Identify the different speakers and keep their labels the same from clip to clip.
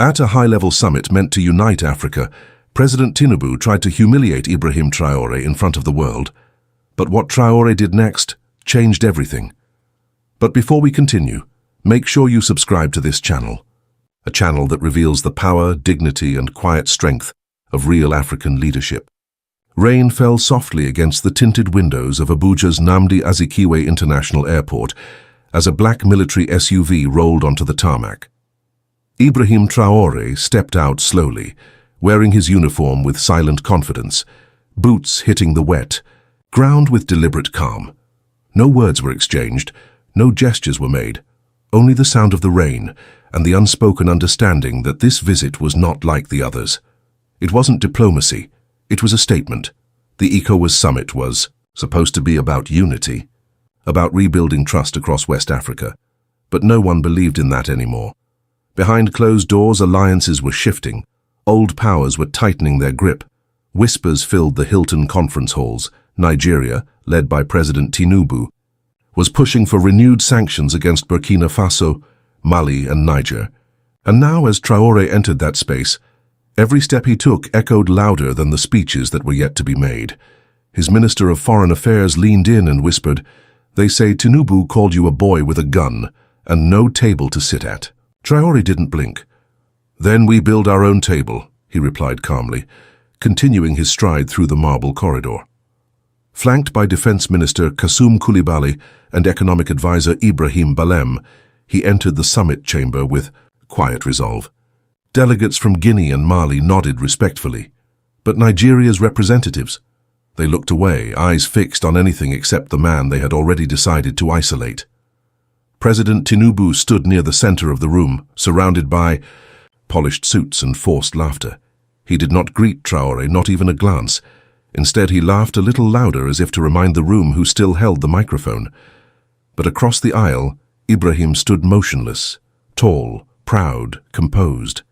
Speaker 1: At a high-level summit meant to unite Africa, President Tinubu tried to humiliate Ibrahim Traore in front of the world. But what Traore did next changed everything. But before we continue, make sure you subscribe to this channel, a channel that reveals the power, dignity, and quiet strength of real African leadership. Rain fell softly against the tinted windows of Abuja's Nnamdi Azikiwe International Airport as a black military SUV rolled onto the tarmac. Ibrahim Traore stepped out slowly, wearing his uniform with silent confidence, boots hitting the wet, ground with deliberate calm. No words were exchanged, no gestures were made, only the sound of the rain and the unspoken understanding that this visit was not like the others. It wasn't diplomacy, it was a statement. The ECOWAS summit was supposed to be about unity, about rebuilding trust across West Africa, but no one believed in that anymore. Behind closed doors, alliances were shifting, old powers were tightening their grip. Whispers filled the Hilton conference halls. Nigeria, led by President Tinubu, was pushing for renewed sanctions against Burkina Faso, Mali, and Niger. And now, as Traore entered that space, every step he took echoed louder than the speeches that were yet to be made. His Minister of Foreign Affairs leaned in and whispered, "They say Tinubu called you a boy with a gun and no table to sit at." Traore didn't blink. "Then we build our own table," he replied calmly, continuing his stride through the marble corridor. Flanked by Defense Minister Kassoum Coulibaly and Economic Advisor Ibrahim Balem, he entered the summit chamber with quiet resolve. Delegates from Guinea and Mali nodded respectfully, but Nigeria's representatives, they looked away, eyes fixed on anything except the man they had already decided to isolate. President Tinubu stood near the center of the room, surrounded by polished suits and forced laughter. He did not greet Traore, not even a glance. Instead, he laughed a little louder as if to remind the room who still held the microphone. But across the aisle, Ibrahim stood motionless, tall, proud, composed.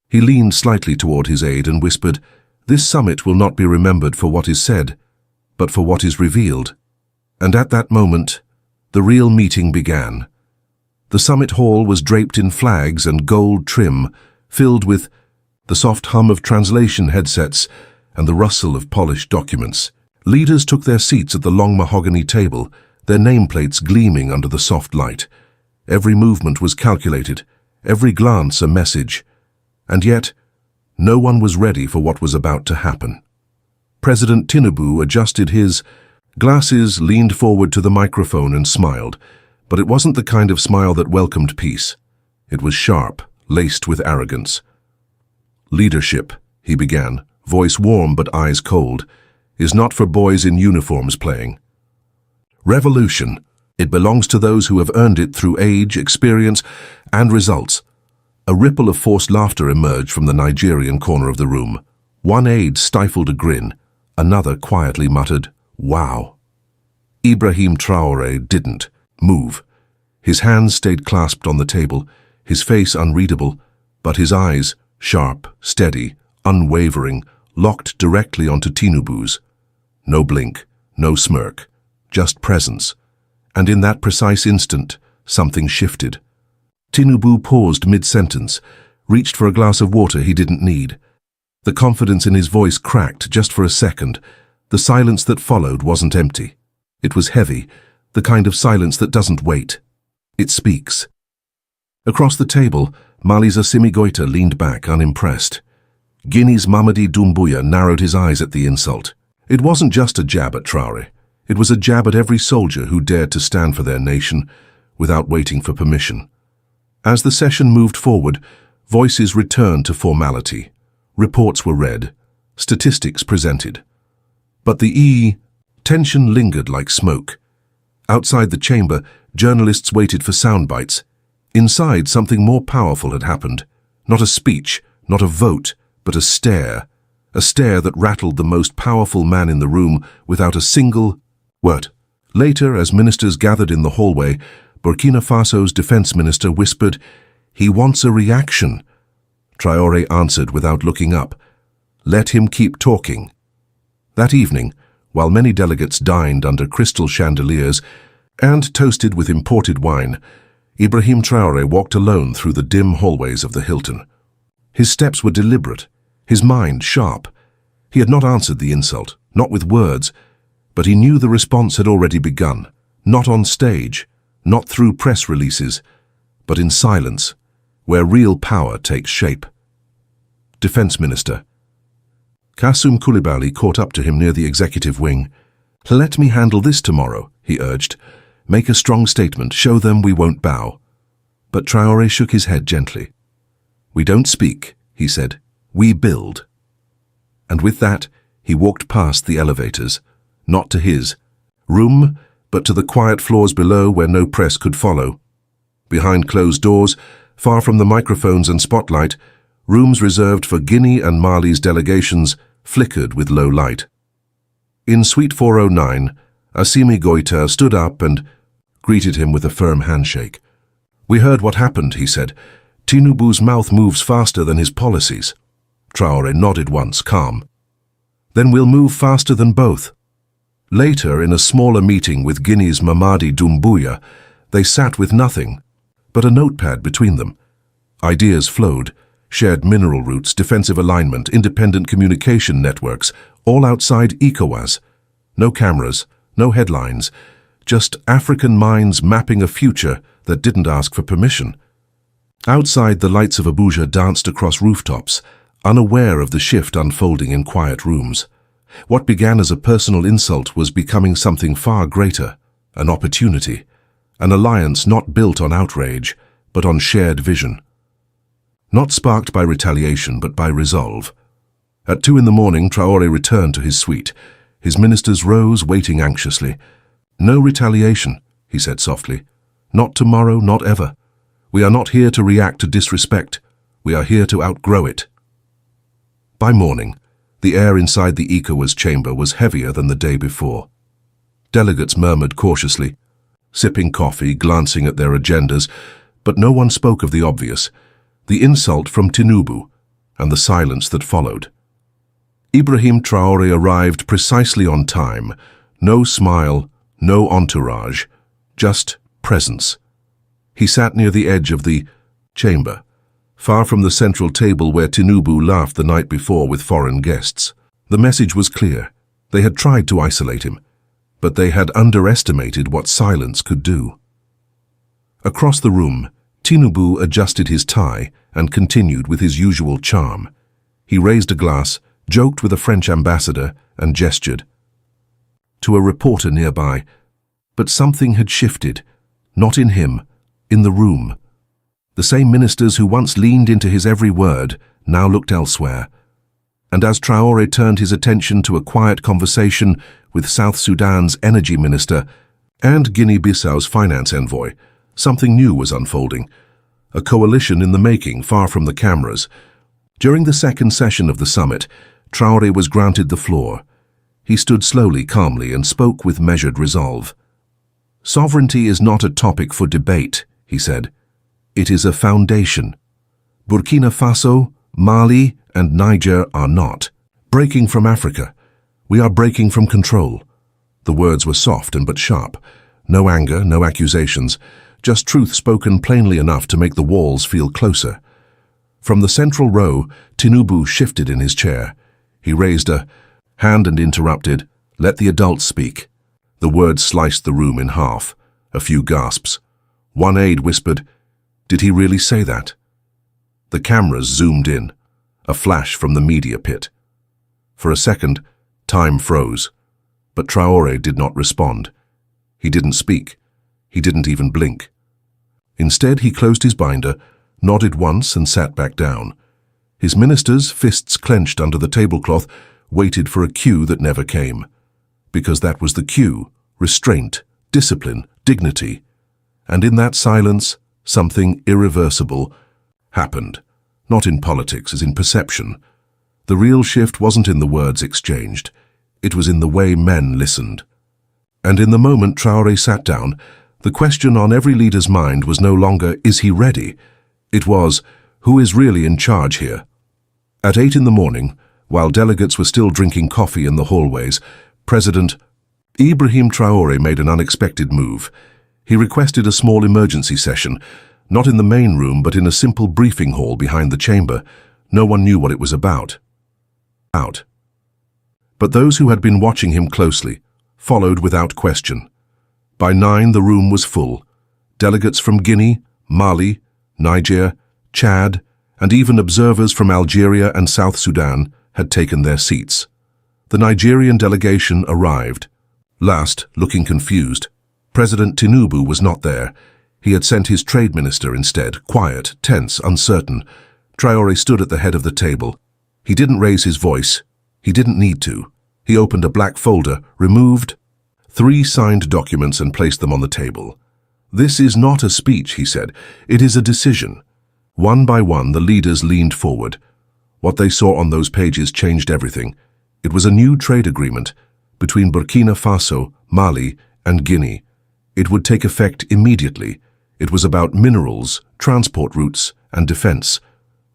Speaker 1: He leaned slightly toward his aide and whispered, "This summit will not be remembered for what is said, but for what is revealed." And at that moment, the real meeting began. The summit hall was draped in flags and gold trim, filled with the soft hum of translation headsets and the rustle of polished documents. Leaders took their seats at the long mahogany table, their nameplates gleaming under the soft light. Every movement was calculated, every glance a message. And yet, no one was ready for what was about to happen. President Tinubu adjusted his glasses, leaned forward to the microphone and smiled, but it wasn't the kind of smile that welcomed peace. It was sharp, laced with arrogance. "Leadership," he began, voice warm but eyes cold, "is not for boys in uniforms playing. Revolution, it belongs to those who have earned it through age, experience, and results." A ripple of forced laughter emerged from the Nigerian corner of the room. One aide stifled a grin, another quietly muttered, "Wow." Ibrahim Traore didn't move. His hands stayed clasped on the table, his face unreadable, but his eyes, sharp, steady, unwavering, locked directly onto Tinubu's. No blink, no smirk, just presence. And in that precise instant, something shifted. Tinubu paused mid-sentence, reached for a glass of water he didn't need. The confidence in his voice cracked just for a second. The silence that followed wasn't empty. It was heavy, the kind of silence that doesn't wait. It speaks. Across the table, Mali's Assimi Goïta leaned back, unimpressed. Guinea's Mamadi Doumbouya narrowed his eyes at the insult. It wasn't just a jab at Traore. It was a jab at every soldier who dared to stand for their nation without waiting for permission. As the session moved forward, voices returned to formality. Reports were read, statistics presented. But the tension lingered like smoke. Outside the chamber, journalists waited for sound bites. Inside, something more powerful had happened. Not a speech, not a vote, but a stare that rattled the most powerful man in the room without a single word. Later, as ministers gathered in the hallway, Burkina Faso's defense minister whispered, "He wants a reaction." Traore answered without looking up, "Let him keep talking." That evening, while many delegates dined under crystal chandeliers and toasted with imported wine, Ibrahim Traore walked alone through the dim hallways of the Hilton. His steps were deliberate, his mind sharp. He had not answered the insult, not with words, but he knew the response had already begun, not on stage, not through press releases, but in silence, where real power takes shape. Defense Minister. Kasum Koulibaly caught up to him near the executive wing. "Let me handle this tomorrow," he urged. "Make a strong statement, show them we won't bow." But Traoré shook his head gently. "We don't speak," he said. "We build." And with that, he walked past the elevators, not to his room, but to the quiet floors below where no press could follow. Behind closed doors, far from the microphones and spotlight, rooms reserved for Guinea and Mali's delegations flickered with low light. In Suite 409, Assimi Goïta stood up and greeted him with a firm handshake. "We heard what happened," he said. "Tinubu's mouth moves faster than his policies." Traoré nodded once, calm. "Then we'll move faster than both." Later, in a smaller meeting with Guinea's Mamadi Doumbouya, they sat with nothing but a notepad between them. Ideas flowed, shared mineral routes, defensive alignment, independent communication networks, all outside ECOWAS. No cameras, no headlines, just African minds mapping a future that didn't ask for permission. Outside, the lights of Abuja danced across rooftops, unaware of the shift unfolding in quiet rooms. What began as a personal insult was becoming something far greater, an opportunity, an alliance not built on outrage, but on shared vision. Not sparked by retaliation, but by resolve. At 2 a.m, Traoré returned to his suite. His ministers rose, waiting anxiously. "No retaliation," he said softly. "Not tomorrow, not ever. We are not here to react to disrespect. We are here to outgrow it." By morning, the air inside the ECOWAS chamber was heavier than the day before. Delegates murmured cautiously, sipping coffee, glancing at their agendas, but no one spoke of the obvious, the insult from Tinubu, and the silence that followed. Ibrahim Traoré arrived precisely on time. No smile, no entourage, just presence. He sat near the edge of the chamber, far from the central table where Tinubu laughed the night before with foreign guests. The message was clear. They had tried to isolate him, but they had underestimated what silence could do. Across the room, Tinubu adjusted his tie and continued with his usual charm. He raised a glass, joked with a French ambassador, and gestured to a reporter nearby. But something had shifted, not in him, in the room. The same ministers who once leaned into his every word now looked elsewhere. And as Traoré turned his attention to a quiet conversation with South Sudan's energy minister and Guinea-Bissau's finance envoy, something new was unfolding. A coalition in the making, far from the cameras. During the second session of the summit, Traoré was granted the floor. He stood slowly, calmly, and spoke with measured resolve. "Sovereignty is not a topic for debate," he said. "It is a foundation. Burkina Faso, Mali, and Niger are not. Breaking from Africa. We are breaking from control." The words were soft and but sharp. No anger, no accusations, just truth spoken plainly enough to make the walls feel closer. From the central row, Tinubu shifted in his chair. He raised a hand and interrupted, "Let the adults speak." The words sliced the room in half. A few gasps. One aide whispered, "Did he really say that?" The cameras zoomed in, a flash from the media pit. For a second, time froze. But Traoré did not respond. He didn't speak. He didn't even blink. Instead, he closed his binder, nodded once and sat back down. His ministers, fists clenched under the tablecloth, waited for a cue that never came. Because that was the cue: restraint, discipline, dignity. And in that silence, something irreversible happened. Not in politics, as in perception. The real shift wasn't in the words exchanged. It was in the way men listened. And in the moment Traoré sat down, the question on every leader's mind was no longer, "Is he ready?" It was, "Who is really in charge here?" At 8 a.m, while delegates were still drinking coffee in the hallways, President Ibrahim Traoré made an unexpected move. He requested a small emergency session, not in the main room but in a simple briefing hall behind the chamber. No one knew what it was about. But those who had been watching him closely followed without question. By 9, the room was full. Delegates from Guinea, Mali, Niger, Chad, and even observers from Algeria and South Sudan had taken their seats. The Nigerian delegation arrived. Last, looking confused. President Tinubu was not there. He had sent his trade minister instead, quiet, tense, uncertain. Traore stood at the head of the table. He didn't raise his voice. He didn't need to. He opened a black folder, removed 3 signed documents and placed them on the table. "This is not a speech," he said. "It is a decision." One by one, the leaders leaned forward. What they saw on those pages changed everything. It was a new trade agreement between Burkina Faso, Mali, and Guinea. It would take effect immediately. It was about minerals, transport routes, and defense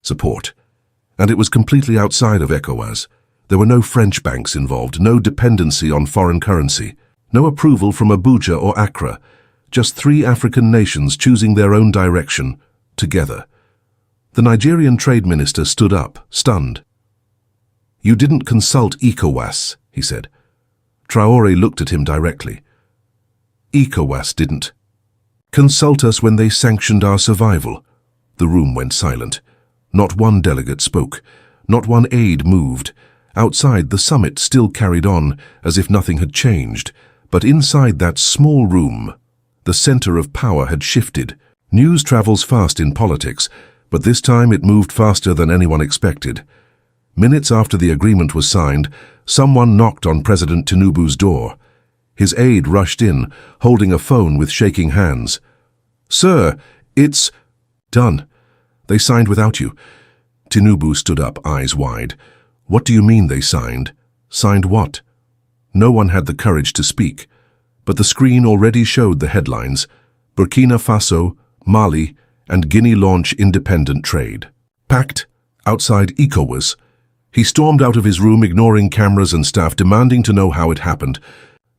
Speaker 1: support. And it was completely outside of ECOWAS. There were no French banks involved, no dependency on foreign currency, no approval from Abuja or Accra, just 3 African nations choosing their own direction, together. The Nigerian trade minister stood up, stunned. "You didn't consult ECOWAS," he said. Traore looked at him directly. "ECOWAS didn't consult us when they sanctioned our survival." The room went silent. Not one delegate spoke. Not one aide moved. Outside, the summit still carried on, as if nothing had changed. But inside that small room, the center of power had shifted. News travels fast in politics, but this time it moved faster than anyone expected. Minutes after the agreement was signed, someone knocked on President Tinubu's door. His aide rushed in, holding a phone with shaking hands. "Sir, it's done. They signed without you." Tinubu stood up, eyes wide. "What do you mean they signed? Signed what?" No one had the courage to speak, but the screen already showed the headlines. Burkina Faso, Mali, and Guinea launch independent trade. Packed outside ECOWAS. He stormed out of his room, ignoring cameras and staff, demanding to know how it happened.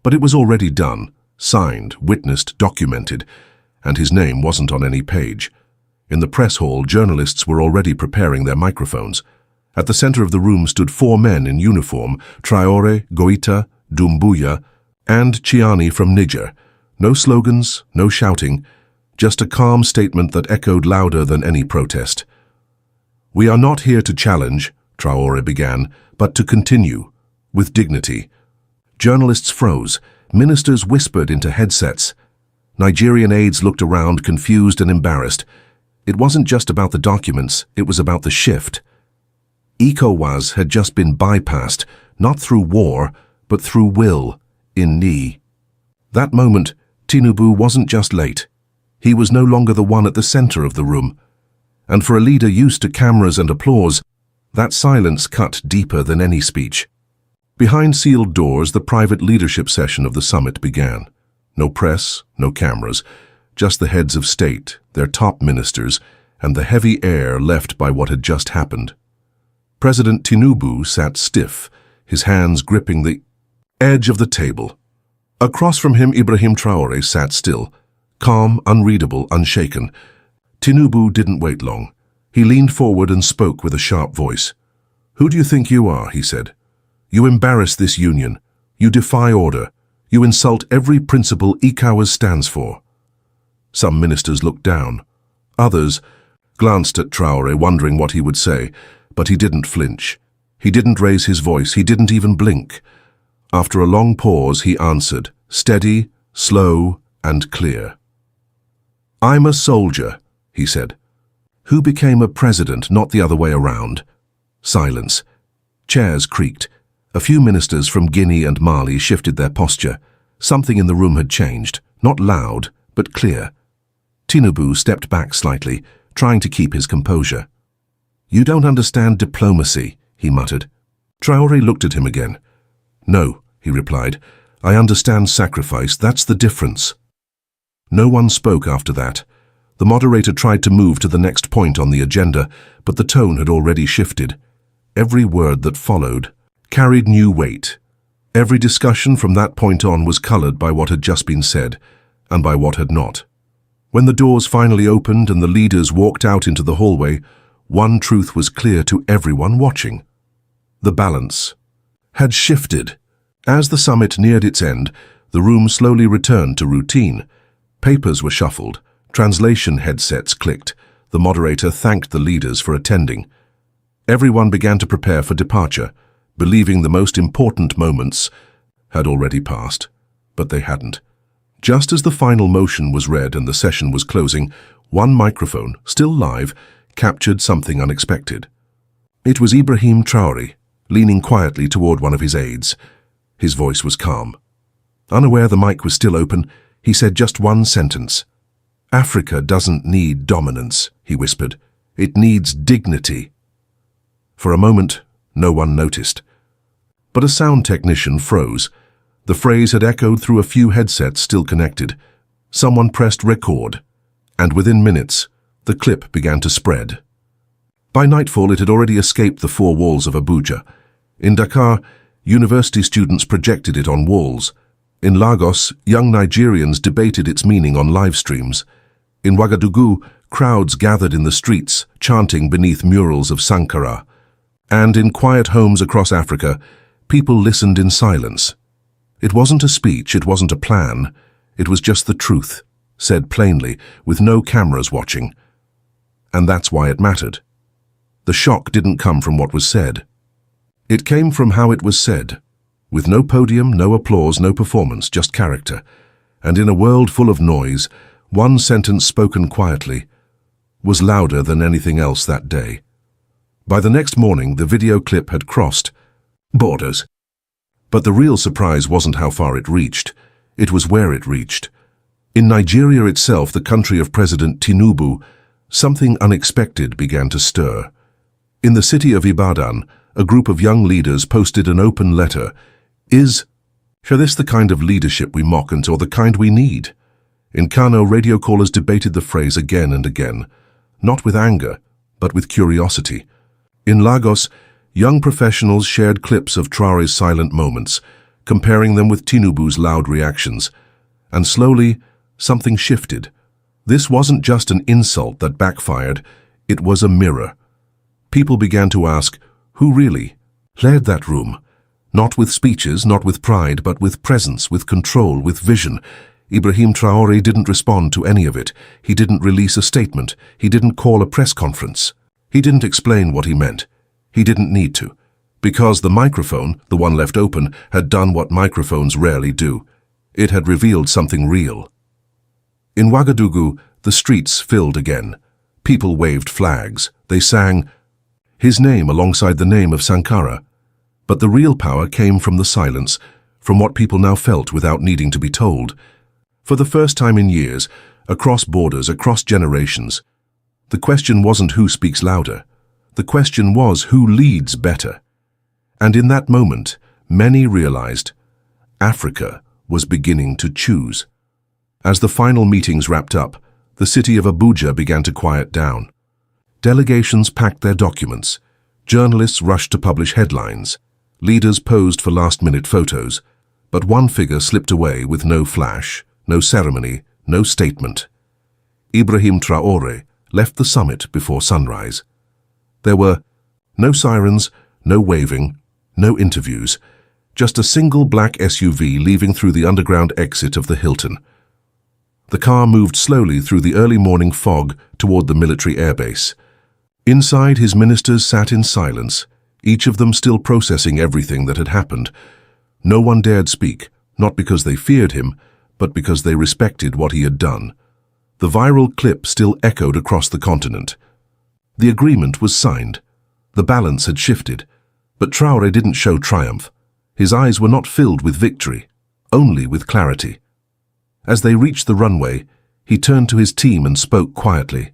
Speaker 1: But it was already done, signed, witnessed, documented, and his name wasn't on any page. In the press hall, journalists were already preparing their microphones. At the center of the room stood 4 men in uniform, Traore, Goita, Doumbouya, and Chiani from Niger. No slogans, no shouting, just a calm statement that echoed louder than any protest. "We are not here to challenge," Traore began, "but to continue, with dignity." Journalists froze. Ministers whispered into headsets. Nigerian aides looked around, confused and embarrassed. It wasn't just about the documents, it was about the shift. ECOWAS had just been bypassed, not through war, but through will, in knee. That moment, Tinubu wasn't just late. He was no longer the one at the center of the room. And for a leader used to cameras and applause, that silence cut deeper than any speech. Behind sealed doors, the private leadership session of the summit began. No press, no cameras, just the heads of state, their top ministers, and the heavy air left by what had just happened. President Tinubu sat stiff, his hands gripping the edge of the table. Across from him, Ibrahim Traore sat still, calm, unreadable, unshaken. Tinubu didn't wait long. He leaned forward and spoke with a sharp voice. "Who do you think you are?" he said. "You embarrass this union. You defy order. You insult every principle ECOWAS stands for." Some ministers looked down. Others glanced at Traore, wondering what he would say, but he didn't flinch. He didn't raise his voice. He didn't even blink. After a long pause, he answered, steady, slow, and clear. "I'm a soldier," he said. "Who became a president, not the other way around?" Silence. Chairs creaked. A few ministers from Guinea and Mali shifted their posture. Something in the room had changed, not loud, but clear. Tinubu stepped back slightly, trying to keep his composure. "You don't understand diplomacy," he muttered. Traore looked at him again. "No," he replied. "I understand sacrifice. That's the difference." No one spoke after that. The moderator tried to move to the next point on the agenda, but the tone had already shifted. Every word that followed carried new weight. Every discussion from that point on was colored by what had just been said, and by what had not. When the doors finally opened and the leaders walked out into the hallway, one truth was clear to everyone watching. The balance had shifted. As the summit neared its end, the room slowly returned to routine. Papers were shuffled, translation headsets clicked, the moderator thanked the leaders for attending. Everyone began to prepare for departure, believing the most important moments had already passed. But they hadn't. Just as the final motion was read and the session was closing, one microphone, still live, captured something unexpected. It was Ibrahim Traore, leaning quietly toward one of his aides. His voice was calm. Unaware the mic was still open, he said just one sentence. "Africa doesn't need dominance," he whispered. "It needs dignity." For a moment, no one noticed. But a sound technician froze. The phrase had echoed through a few headsets still connected. Someone pressed record, and within minutes, the clip began to spread. By nightfall, it had already escaped the four walls of Abuja. In Dakar, university students projected it on walls. In Lagos, young Nigerians debated its meaning on live streams. In Ouagadougou, crowds gathered in the streets, chanting beneath murals of Sankara. And in quiet homes across Africa, people listened in silence. It wasn't a speech, it wasn't a plan. It was just the truth, said plainly, with no cameras watching. And that's why it mattered. The shock didn't come from what was said. It came from how it was said, with no podium, no applause, no performance, just character. And in a world full of noise, one sentence spoken quietly was louder than anything else that day. By the next morning, the video clip had crossed borders. But the real surprise wasn't how far it reached. It was where it reached. In Nigeria itself, the country of President Tinubu, something unexpected began to stir. In the city of Ibadan, a group of young leaders posted an open letter. Is this the kind of leadership we mock or the kind we need? In Kano, radio callers debated the phrase again and again, not with anger, but with curiosity. In Lagos, young professionals shared clips of Traore's silent moments, comparing them with Tinubu's loud reactions. And slowly, something shifted. This wasn't just an insult that backfired, it was a mirror. People began to ask, who really led that room? Not with speeches, not with pride, but with presence, with control, with vision. Ibrahim Traore didn't respond to any of it. He didn't release a statement. He didn't call a press conference. He didn't explain what he meant. He didn't need to, because the microphone, the one left open, had done what microphones rarely do. It had revealed something real. In Ouagadougou, the streets filled again. People waved flags. They sang his name alongside the name of Sankara. But the real power came from the silence, from what people now felt without needing to be told. For the first time in years, across borders, across generations, the question wasn't who speaks louder. The question was who leads better. And in that moment, many realized Africa was beginning to choose. As the final meetings wrapped up, the city of Abuja began to quiet down. Delegations packed their documents. Journalists rushed to publish headlines. Leaders posed for last-minute photos. But one figure slipped away with no flash, no ceremony, no statement. Ibrahim Traore left the summit before sunrise. There were no sirens, no waving, no interviews, just a single black SUV leaving through the underground exit of the Hilton. The car moved slowly through the early morning fog toward the military airbase. Inside, his ministers sat in silence, each of them still processing everything that had happened. No one dared speak, not because they feared him, but because they respected what he had done. The viral clip still echoed across the continent. The agreement was signed. The balance had shifted. But Traore didn't show triumph. His eyes were not filled with victory, only with clarity. As they reached the runway, he turned to his team and spoke quietly.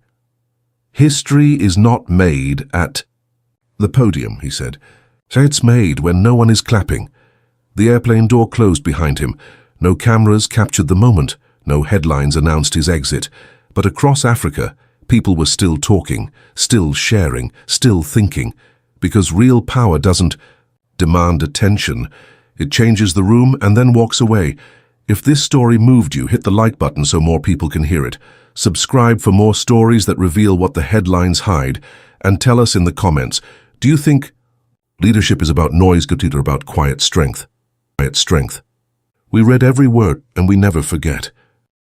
Speaker 1: "History is not made at the podium," he said. "It's made when no one is clapping." The airplane door closed behind him. No cameras captured the moment. No headlines announced his exit. But across Africa, people were still talking, still sharing, still thinking. Because real power doesn't demand attention. It changes the room and then walks away. If this story moved you, hit the like button so more people can hear it. Subscribe for more stories that reveal what the headlines hide, and tell us in the comments, do you think leadership is about noise or about quiet strength? Quiet strength. We read every word and we never forget.